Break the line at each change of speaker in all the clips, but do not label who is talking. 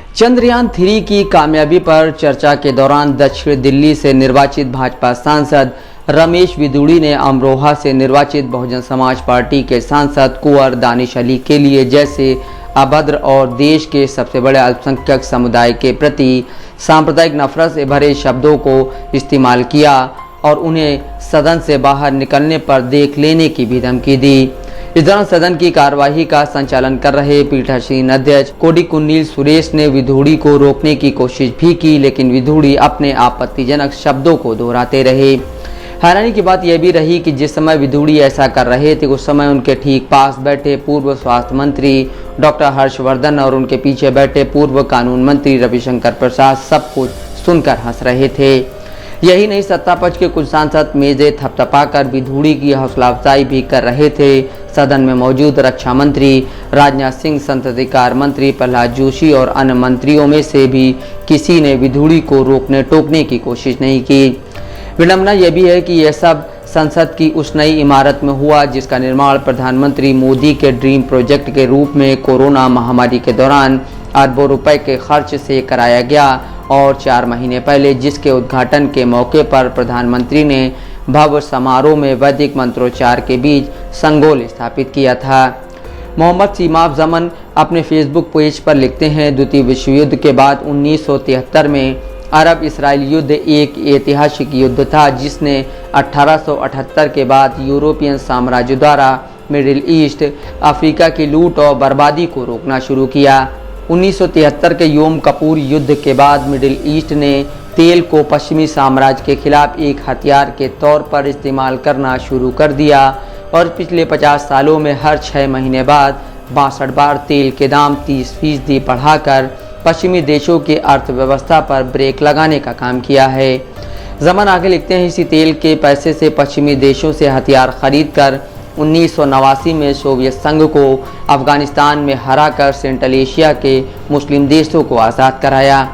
चंद्रयान-3 की कामयाबी पर चर्चा के दौरान दक्षिण दिल्ली से निर्वाचित भाजपा सांसद रमेश विदुड़ी ने अमरोहा से निर्वाचित बहुजन समाज पार्टी के सांसद कुंवर दानिश अली के लिए जैसे अभद्र और देश के सबसे बड़े अल्पसंख्यक समुदाय के प्रति सांप्रदायिक नफरत से भरे शब्दों को इस्तेमाल किया और उन्हें सदन से बाहर निकलने पर देख लेने की भी धमकी दी। इस दौरान सदन की कार्यवाही का संचालन कर रहे पीठासीन अध्यक्ष कोडिकुन्नील सुरेश ने विदुड़ी को रोकने की कोशिश भी की, लेकिन विदुड़ी अपने आपत्तिजनक शब्दों को दोहराते रहे। हैरानी की बात यह भी रही कि जिस समय विदुड़ी ऐसा कर रहे थे उस समय उनके ठीक पास बैठे पूर्व स्वास्थ्य मंत्री डॉक्टर हर्षवर्धन और उनके पीछे बैठे पूर्व कानून मंत्री रविशंकर प्रसाद सब कुछ सुनकर हंस रहे थे। यही नहीं, सत्ता पक्ष के कुछ सांसद मेजे थपथपाकर विदुड़ी की हौसला अफजाई भी कर रहे थे। सदन में मौजूद रक्षा मंत्री राजनाथ सिंह, संसदीय कार्य मंत्री प्रहलाद जोशी और अन्य मंत्रियों में से भी किसी ने विदुड़ी को रोकने टोकने की कोशिश नहीं की। विडंबना यह भी है कि यह सब संसद की उस नई इमारत में हुआ जिसका निर्माण प्रधानमंत्री मोदी के ड्रीम प्रोजेक्ट के रूप में कोरोना महामारी के दौरान अरबों रुपए के खर्च से कराया गया और 4 महीने पहले जिसके उद्घाटन के मौके पर प्रधानमंत्री ने भव्य समारोह में वैदिक मंत्रोच्चार के बीच संगोल स्थापित किया था। मोहम्मद सीमाब जमन अपने फेसबुक पेज पर लिखते हैं, द्वितीय विश्व युद्ध के बाद 1973 में अरब इसराइल युद्ध एक ऐतिहासिक युद्ध था जिसने 1878 के बाद यूरोपियन साम्राज्य द्वारा मिडिल ईस्ट, अफ्रीका की लूट और बर्बादी को रोकना शुरू किया। 1973 के योम कपूर युद्ध के बाद मिडिल ईस्ट ने तेल को पश्चिमी साम्राज्य के खिलाफ एक हथियार के तौर पर इस्तेमाल करना शुरू कर दिया और पिछले 50 सालों में हर 6 महीने बाद 62 बार तेल के दाम 30% बढ़ाकर पश्चिमी देशों की अर्थव्यवस्था पर ब्रेक लगाने का काम किया है। जमन आगे लिखते हैं, इसी तेल के पैसे से पश्चिमी देशों से हथियार खरीदकर 1989 में सोवियत संघ को अफगानिस्तान में हराकर सेंट्रल एशिया के मुस्लिम देशों को आज़ाद कराया।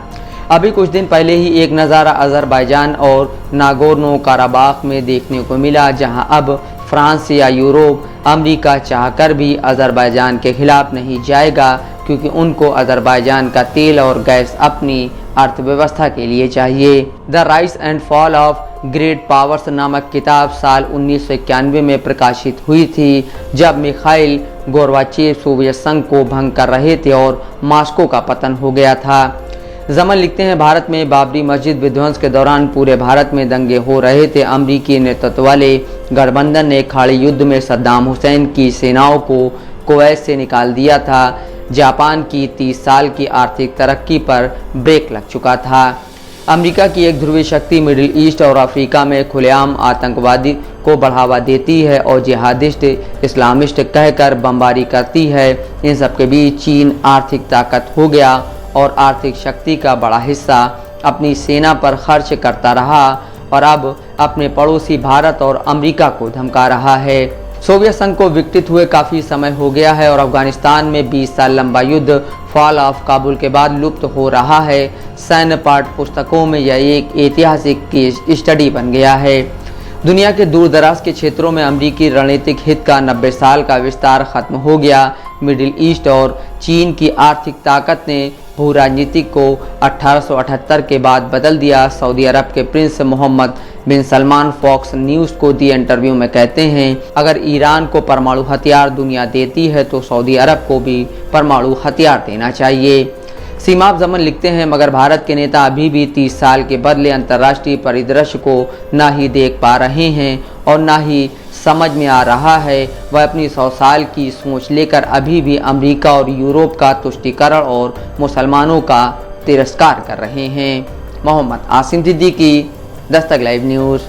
अभी कुछ दिन पहले ही एक नज़ारा अज़रबैजान और नागोर्नो काराबाख में देखने को मिला, जहां अब फ्रांस या यूरोप, अमेरिका चाहकर भी अज़रबैजान के खिलाफ नहीं जाएगा क्योंकि उनको अज़रबैजान का तेल और गैस अपनी अर्थव्यवस्था के लिए चाहिए। The rise and fall of great powers नामक किताब साल 1991 में प्रकाशित हुई थी, जब मिखाइल गोर्बाचेव सोवियत संघ को भंग कर रहे थे और मॉस्को का पतन हो गया था। जमन लिखते हैं, भारत में बाबरी मस्जिद विध्वंस के दौरान पूरे भारत में दंगे हो रहे थे। अमरीकी नेतृत्व वाले गठबंधन ने खाड़ी युद्ध में सद्दाम हुसैन की सेनाओं को कुवैत से निकाल दिया था। जापान की 30 साल की आर्थिक तरक्की पर ब्रेक लग चुका था। अमेरिका की एक ध्रुवीय शक्ति मिडिल ईस्ट और अफ्रीका में खुलेआम आतंकवादी को बढ़ावा देती है और जिहादिस्ट इस्लामिस्ट कहकर बमबारी करती है। इन सब के बीच चीन आर्थिक ताकत हो गया और आर्थिक शक्ति का बड़ा हिस्सा अपनी सेना पर खर्च करता रहा और अब अपने पड़ोसी भारत और अमेरिका को धमका रहा है। सोवियत संघ को विकसित हुए काफ़ी समय हो गया है और अफगानिस्तान में 20 साल लंबा युद्ध फॉल ऑफ काबुल के बाद लुप्त हो रहा है। सैन्य पाठ्य पुस्तकों में यह एक ऐतिहासिक केस स्टडी बन गया है। दुनिया के दूर दराज के क्षेत्रों में अमेरिकी रणनीतिक हित का 90 साल का विस्तार खत्म हो गया। मिडिल ईस्ट और चीन की आर्थिक ताकत ने भू राजनीति को 1878 के बाद बदल दिया। सऊदी अरब के प्रिंस मोहम्मद बिन सलमान फॉक्स न्यूज़ को दिए इंटरव्यू में कहते हैं, अगर ईरान को परमाणु हथियार दुनिया देती है तो सऊदी अरब को भी परमाणु हथियार देना चाहिए। सीमाब जमन लिखते हैं, मगर भारत के नेता अभी भी 30 साल के बदले अंतर्राष्ट्रीय परिदृश्य को ना ही देख पा रहे हैं और ना ही समझ में आ रहा है। वह अपनी 100 साल की सोच लेकर अभी भी अमेरिका और यूरोप का तुष्टीकरण और मुसलमानों का तिरस्कार कर रहे हैं। Mohammad Asim Siddiqui, Dastak live news.